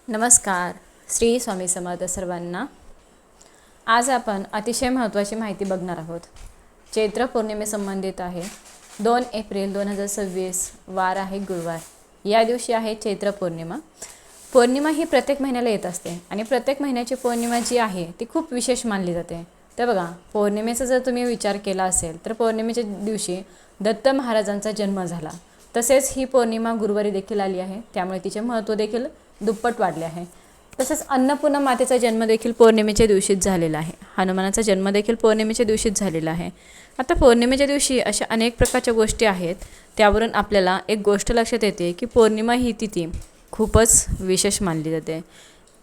नमस्कार. श्री स्वामी समर्थ सर्वांना. आज आपण अतिशय महत्त्वाची माहिती बघणार आहोत. चैत्र पौर्णिमेसंबंधित आहे. 2 एप्रिल 2026 वार आहे गुरुवार. या दिवशी आहे चैत्र पौर्णिमा. पौर्णिमा ही प्रत्येक महिन्याला येत असते आणि प्रत्येक महिन्याची पौर्णिमा जी आहे ती खूप विशेष मानली जाते. तर बघा, पौर्णिमेचा जर तुम्ही विचार केला असेल तर पौर्णिमेच्या दिवशी दत्त महाराजांचा जन्म झाला. तसेच ही पौर्णिमा गुरुवारी देखील आली आहे, त्यामुळे तिचे महत्त्व देखील दुप्पट वाढले आहे. तसेच अन्नपूर्णा मातेचा जन्म देखील पौर्णिमेच्या दिवशीच झालेला आहे. हनुमानाचा जन्म देखील पौर्णिमेच्या दिवशीच झालेला आहे. आता पौर्णिमेच्या दिवशी अशा अनेक प्रकारच्या गोष्टी आहेत. त्यावरून आपल्याला एक गोष्ट लक्षात येते की पौर्णिमा ही तिथी खूपच विशेष मानली जाते.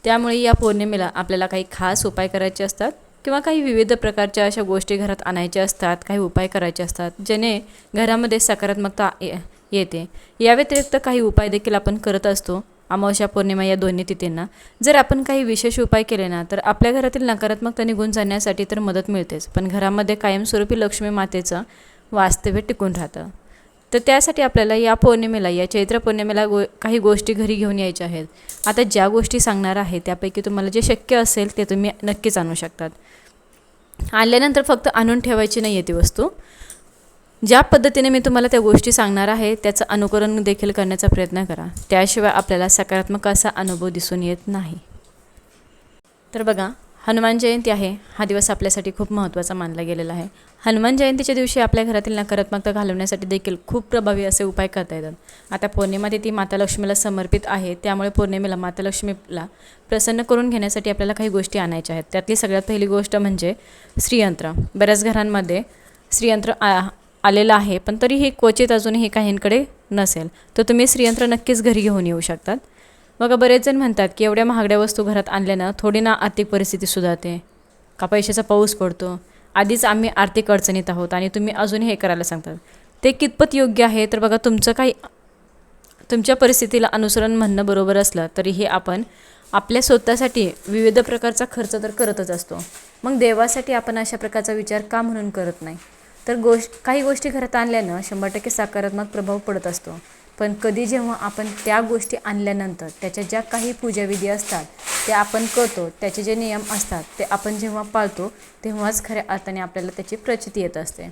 त्यामुळे या पौर्णिमेला आपल्याला काही खास उपाय करायचे असतात किंवा काही विविध प्रकारच्या अशा गोष्टी घरात आणायच्या असतात, काही उपाय करायचे असतात जेणे घरामध्ये सकारात्मकता येते. या व्यतिरिक्त काही उपाय देखील आपण करत असतो. अमावस्या पौर्णिमा या दोन्ही तिथींना जर आपण काही विशेष उपाय केले ना तर आपल्या घरातील नकारात्मकता निघून जाण्यासाठी तर मदत मिळतेच, पण घरामध्ये कायमस्वरूपी लक्ष्मी मातेचं वास्तव्य टिकून राहतं. तर त्यासाठी आपल्याला या पौर्णिमेला, या चैत्र पौर्णिमेला काही गोष्टी घरी घेऊन यायच्या आहेत. आता ज्या गोष्टी सांगणार आहे त्यापैकी तुम्हाला जे शक्य असेल ते तुम्ही नक्कीच आणू शकतात. आणल्यानंतर फक्त आणून ठेवायची नाही आहे ती वस्तू. ज्या पद्धतीने मी तुम्हाला त्या गोष्टी सांगणार आहे त्याचं अनुकरण देखील करण्याचा प्रयत्न करा. त्याशिवाय आपल्याला सकारात्मक असा अनुभव दिसून येत नाही. तर बघा, हनुमान जयंती आहे. हा दिवस आपल्यासाठी खूप महत्त्वाचा मानला गेलेला आहे. हनुमान जयंतीच्या दिवशी आपल्या घरातील नकारात्मकता घालवण्यासाठी देखील खूप प्रभावी असे उपाय करता येतात. आता पौर्णिमा तिथी माता लक्ष्मीला समर्पित आहे, त्यामुळे पौर्णिमेला माता लक्ष्मीला प्रसन्न करून घेण्यासाठी आपल्याला काही गोष्टी आणायच्या आहेत. त्यातली सगळ्यात पहिली गोष्ट म्हणजे श्रीयंत्र. बऱ्याच घरांमध्ये श्रीयंत्र आलेलं आहे, पण तरीही क्वचित अजूनही काहींकडे नसेल तर तुम्ही श्रीयंत्र नक्कीच घरी घेऊन येऊ शकतात. मग बरेच जण म्हणतात की एवढ्या महागड्या वस्तू घरात आणल्यानं थोडी ना आर्थिक परिस्थिती सुधारते का, पैशाचा पाऊस पडतो, आधीच आम्ही आर्थिक अडचणीत आहोत आणि तुम्ही अजूनही हे करायला सांगतात. ते कितपत योग्य आहे तर बघा, तुमच्या परिस्थितीला अनुसरण म्हणणं बरोबर असलं तरीही आपण आपल्या स्वतःसाठी विविध प्रकारचा खर्च तर करतच असतो. मग देवासाठी आपण अशा प्रकारचा विचार का म्हणून करत नाही? तर काही गोष्टी घरात आणल्यानं 100% सकारात्मक प्रभाव पडत असतो. पण कधी जेव्हा आपण त्या गोष्टी आणल्यानंतर त्याच्या ज्या काही पूजाविधी असतात त्या आपण करतो, त्याचे जे नियम असतात ते आपण जेव्हा पाळतो तेव्हाच खऱ्या अर्थाने आपल्याला त्याची प्रचिती येत असते.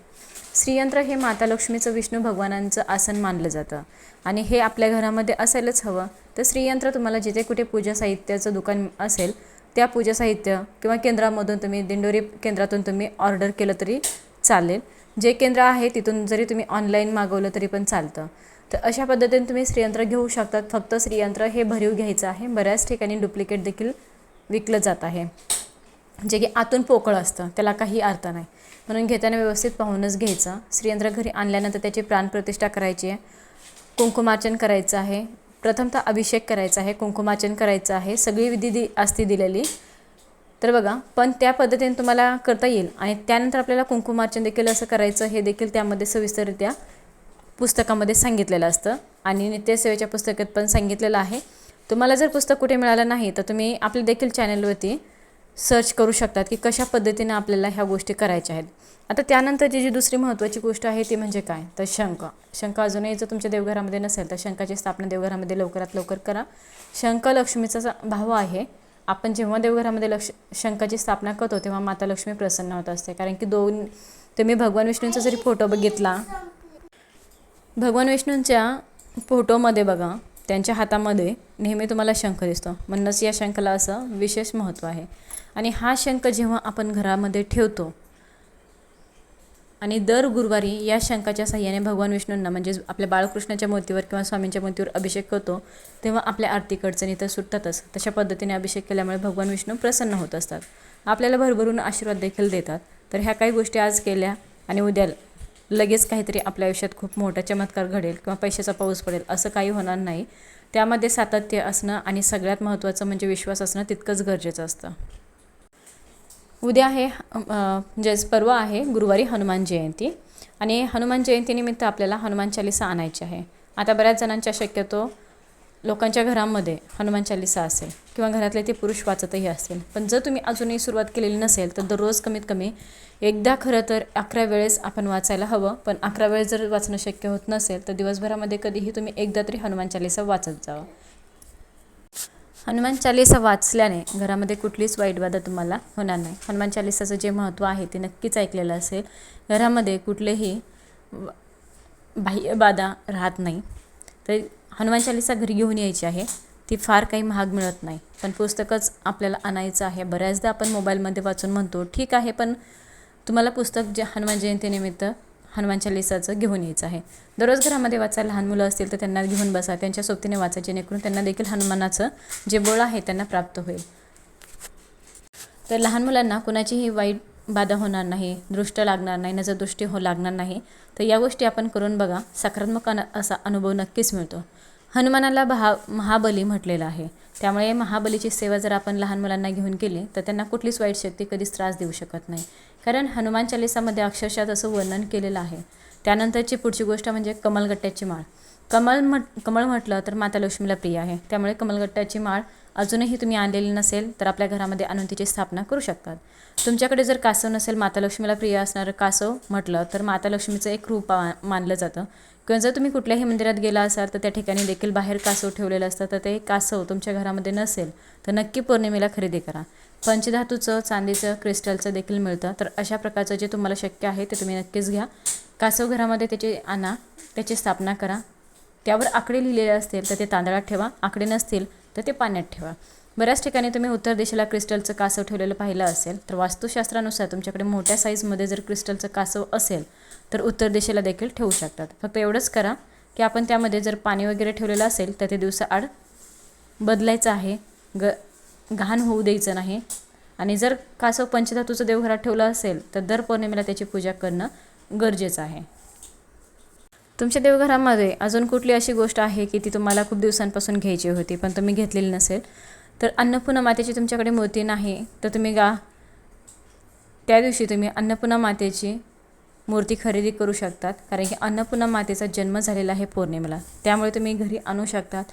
श्रीयंत्र हे माता लक्ष्मीचं, विष्णू भगवानांचं आसन मानलं जातं आणि हे आपल्या घरामध्ये असायलाच हवं. तर श्रीयंत्र तुम्हाला जिथे कुठे पूजा साहित्याचं दुकान असेल त्या पूजा साहित्य किंवा केंद्रामधून तुम्ही, दिंडोरी केंद्रातून तुम्ही ऑर्डर केलं तरी चालेल. जे केंद्र आहे तिथून जरी तुम्ही ऑनलाईन मागवलं तरी पण चालतं. तर अशा पद्धतीने तुम्ही श्रीयंत्र घेऊ शकतात. फक्त श्रीयंत्र हे भरीव घ्यायचं आहे. बऱ्याच ठिकाणी डुप्लिकेट देखील विकलं जात आहे, जे की आतून पोकळ असतं, त्याला काही अर्थ नाही. म्हणून घेताना व्यवस्थित पाहूनच घ्यायचं. श्रीयंत्र घरी आणल्यानंतर त्याची प्राणप्रतिष्ठा करायची आहे, कुंकुमार्चन करायचं आहे, प्रथमतः अभिषेक करायचा आहे, कुंकुमार्चन करायचं आहे, सगळी विधी असती दिलेली. तर बघा, पण त्या पद्धतीने तुम्हाला करता येईल. आणि त्यानंतर आपल्याला कुंकुमार्चन देखील असं करायचं, हे देखील त्यामध्ये सविस्तररित्या पुस्तकामध्ये सांगितलेलं असतं आणि नित्यसेवेच्या पुस्तकात पण सांगितलेलं आहे. तुम्हाला जर पुस्तक कुठे मिळालं नाही तर तुम्ही आपल्या देखील चॅनलवरती सर्च करू शकतात की कशा पद्धतीने आपल्याला ह्या गोष्टी करायच्या आहेत. आता त्यानंतरची जी दुसरी महत्त्वाची गोष्ट आहे ती म्हणजे काय, तर शंख अजूनही जर तुमच्या देवघरामध्ये नसेल तर शंखाची स्थापना देवघरामध्ये लवकरात लवकर करा. शंख लक्ष्मीचा भाव आहे. आपण जेव्हा देवघरामध्ये शंखाची स्थापना करतो तेव्हा माता लक्ष्मी प्रसन्न होत असते. कारण की तुम्ही भगवान विष्णूंचा जरी फोटो बघितला, भगवान विष्णूंच्या फोटोमध्ये बघा, त्यांच्या हातामध्ये नेहमी तुम्हाला शंख दिसतो. म्हणूनच या शंखाला असं विशेष महत्त्व आहे. आणि हा शंख जेव्हा आपण घरामध्ये ठेवतो आणि दर गुरुवारी या शंखाच्या साह्याने भगवान विष्णूंना, म्हणजे आपल्या बाळकृष्णाच्या मूर्तीवर किंवा स्वामींच्या मूर्तीवर अभिषेक करतो तेव्हा आपल्या आर्थिक अडचणी तर सुटतातच. तशा पद्धतीने अभिषेक केल्यामुळे भगवान विष्णू प्रसन्न होत असतात, आपल्याला भरभरून आशीर्वाद देखील देतात. तर ह्या काही गोष्टी आज केल्या आणि उद्या लगेच काहीतरी आपल्या आयुष्यात खूप मोठा चमत्कार घडेल किंवा पैशाचा पाऊस पडेल असं काही होणार नाही. त्यामध्ये सातत्य असणं आणि सगळ्यात महत्त्वाचं म्हणजे विश्वास असणं तितकंच गरजेचं असतं. उद्या आहे परवा आहे गुरुवारी हनुमान जयंती आणि हनुमान जयंतीनिमित्त आपल्याला हनुमान चालीसा आणायची आहे. आता बऱ्याच जणांच्या, शक्यतो लोकांच्या घरामध्ये हनुमान चालीसा असेल किंवा घरातले ते पुरुष वाचतही असतील. पण जर तुम्ही अजूनही सुरुवात केलेली नसेल तर दररोज कमीत कमी एकदा, खरं तर 11 वेळेस आपण वाचायला हवं. पण 11 वेळेस जर वाचणं शक्य होत नसेल तर दिवसभरामध्ये कधीही तुम्ही एकदा तरी हनुमान चालीसा वाचत जावं. हनुमान चालीसा वाचल्याने घरामध्ये कुठलीच वाईट बाधा तुम्हाला होणार नाही. हनुमान चालीसाचं जे महत्त्व आहे ते नक्कीच ऐकलेलं असेल. घरामध्ये कुठलेही बाह्य बाधा राहत नाही. तर हनुमान चालीसा घरी घेऊन यायची आहे. ती फार काही महाग मिळत नाही, पण पुस्तकच आपल्याला आणायचं आहे. बऱ्याचदा आपण मोबाईलमध्ये वाचून म्हणतो ठीक आहे, पण तुम्हाला पुस्तक जे हनुमान जयंतीनिमित्त हनुमान चालीसाचं घेऊन यायचं आहे. दररोज घरामध्ये वाचायला लहान मुलं असतील तर त्यांना घेऊन बसा, त्यांच्या सोबतीने वाचा, जेणेकरून त्यांना देखील हनुमानाचं जे बळ आहे त्यांना प्राप्त होईल. तर लहान मुलांना कुणाचीही वाईट बाधा होणार नाही, दृष्ट लागणार नाही, नजरदृष्टी लागणार नाही. तर या गोष्टी आपण करून बघा, सकारात्मक असा अनुभव नक्कीच मिळतो. हनुमानाला महाबली म्हटलेलं आहे. त्यामुळे महाबलीची सेवा जर आपण लहान मुलांना घेऊन केली तर त्यांना कुठलीच वाईट शक्ती कधीच त्रास देऊ शकत नाही. कारण हनुमान चालीसामध्ये अक्षरशः तसं वर्णन केलेलं आहे. त्यानंतरची पुढची गोष्ट म्हणजे कमलगट्ट्याची माळ. कमळ म्हटलं तर माता लक्ष्मीला प्रिय आहे. त्यामुळे कमलगट्ट्याची माळ अजूनही तुम्ही आणलेली नसेल तर आपल्या घरामध्ये आणून तिची स्थापना करू शकतात. तुमच्याकडे जर कासव नसेल, माता लक्ष्मीला प्रिय असणारं कासव म्हटलं तर माता लक्ष्मीचं एक रूप मानलं जातं. किंवा जर तुम्ही कुठल्याही मंदिरात गेला असाल तर त्या ठिकाणी देखील बाहेर कासव ठेवलेलं असतं. तर ते कासव तुमच्या घरामध्ये नसेल तर नक्की पौर्णिमेला खरेदी करा. पंचधातूचं, चांदीचं, क्रिस्टलचं देखील मिळतं. तर अशा प्रकारचं जे तुम्हाला शक्य आहे ते तुम्ही नक्कीच घ्या. कासव घरामध्ये त्याची आणा, त्याची स्थापना करा. त्यावर आकडे लिहिलेले असतील तर ते तांदळात ठेवा, आकडे नसतील तर ते पाण्यात ठेवा. बऱ्याच ठिकाणी तुम्ही उत्तर दिशेला क्रिस्टलचं कासव ठेवलेलं पाहिलं असेल. तर वास्तुशास्त्रानुसार तुमच्याकडे मोठ्या साईजमध्ये जर क्रिस्टलचं कासव असेल तर उत्तर दिशेला देखील ठेवू शकतात. फक्त एवढंच करा की आपण त्यामध्ये जर पाणी वगैरे ठेवलेलं असेल तर ते दिवसाआड बदलायचं आहे, घाण होऊ द्यायचं नाही. आणि जर कासव पंचधातूचं देवघरात ठेवलं असेल तर दर पौर्णिमेला त्याची पूजा करणं गरजेचं आहे. तुमच्या देवघरामध्ये अजून कुठली अशी गोष्ट आहे की ती तुम्हाला खूप दिवसांपासून घ्यायची होती पण तुम्ही घेतलेली नसेल, तर अन्नपूर्णा मातेची तुमच्याकडे मूर्ती नाही तर तुम्ही त्या दिवशी तुम्ही अन्नपूर्णा मातेची मूर्ती खरेदी करू शकतात. कारण की अन्नपूर्णा मातेचा जन्म झालेला आहे पौर्णिमेला. त्यामुळे तुम्ही घरी आणू शकतात.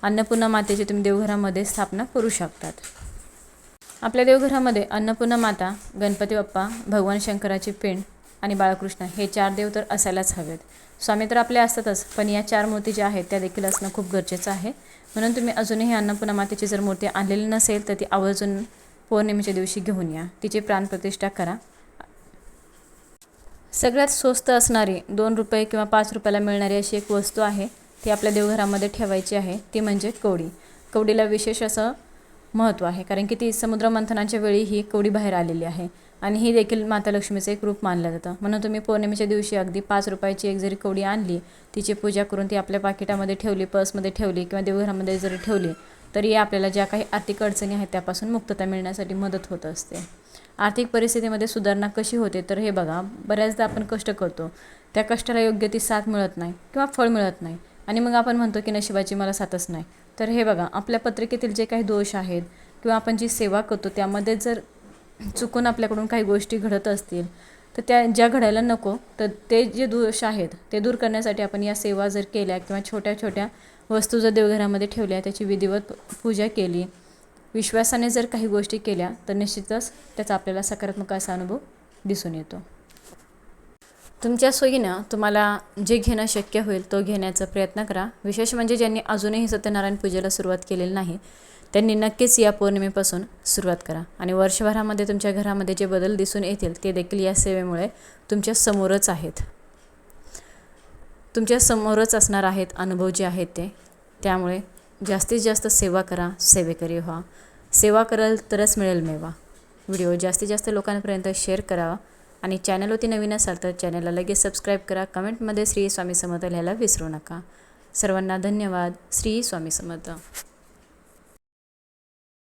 अन्नपूर्णा मातेची तुम्ही देवघरामध्ये स्थापना करू शकतात. आपल्या देवघरामध्ये अन्नपूर्णा माता, गणपती बाप्पा, भगवान शंकराची पिंड आणि बाळकृष्ण हे 4 देव तर असायलाच हवेत. स्वामी तर आपले असतातच, पण या 4 मूर्ती ज्या आहेत त्या देखील असणं खूप गरजेचं आहे. म्हणून तुम्ही अजूनही अन्नपूर्णा मातेची जर मूर्ती आणलेली नसेल तर ती आवर्जून पौर्णिमेच्या दिवशी घेऊन या, तिची प्राणप्रतिष्ठा करा. सगळ्यात स्वस्त असणारी 2 रुपये किंवा 5 रुपयाला मिळणारी अशी एक वस्तू आहे, ती आपल्या देवघरामध्ये ठेवायची आहे. ती म्हणजे कवडी. कवडीला विशेष असं महत्त्व आहे, कारण की ती समुद्रमंथनाच्या वेळी ही कवडी बाहेर आलेली आहे आणि ही देखील माता लक्ष्मीचं एक रूप मानलं जातं. म्हणून तुम्ही पौर्णिमेच्या दिवशी अगदी 5 रुपयाची एक जरी कवडी आणली, तिची पूजा करून ती आपल्या पाकिटामध्ये ठेवली, पर्समध्ये ठेवली किंवा देवघरामध्ये जरी ठेवली तरी आपल्याला ज्या काही आर्थिक अडचणी आहेत त्यापासून मुक्तता मिळण्यासाठी मदत होत असते. आर्थिक परिस्थितीमध्ये सुधारणा कशी होते तर हे बघा, बऱ्याचदा आपण कष्ट करतो, त्या कष्टाला योग्य ती साथ मिळत नाही किंवा फळ मिळत नाही आणि मग आपण म्हणतो की नशिबाची मला साथच नाही. तर हे बघा, आपल्या पत्रिकेतील जे काही दोष आहेत किंवा आपण जी सेवा करतो त्यामध्ये जर चुकून आपल्याकडून काही गोष्टी घडत असतील तर त्या ज्या घडायला नको, तर ते जे दोष आहेत ते दूर करण्यासाठी आपण या सेवा जर केल्या किंवा छोट्या छोट्या वस्तू जर देवघरामध्ये ठेवल्या, त्याची विधिवत पूजा केली, विश्वासाने जर काही गोष्टी केल्या तर निश्चितच त्याचा आपल्याला सकारात्मक असा अनुभव दिसून येतो. तुमच्या सोयीनं तुम्हाला जे घेणं शक्य होईल तो घेण्याचा प्रयत्न करा. विशेष म्हणजे ज्यांनी अजूनही सत्यनारायण पूजेला सुरुवात केलेली नाही त्यांनी नक्कीच या पौर्णिमेपासून सुरुवात करा आणि वर्षभरामध्ये तुमच्या घरामध्ये जे बदल दिसून येतील ते देखील या सेवेमुळे तुमच्या समोरच आहेत, तुमच्या समोरच असणार आहेत अनुभव जे आहेत ते. त्यामुळे जास्तीत जास्त सेवा करा, सेवेकरी व्हा. सेवा कराल तरच मिळेल मेवा. व्हिडिओ जास्तीत जास्त लोकांपर्यंत शेअर करावा आणि चॅनलवरती नवीन असाल तर चॅनलला लगेच सबस्क्राईब करा. कमेंटमध्ये श्री स्वामी समर्थ लिहायला विसरू नका. सर्वांना धन्यवाद. श्री स्वामी समर्थ.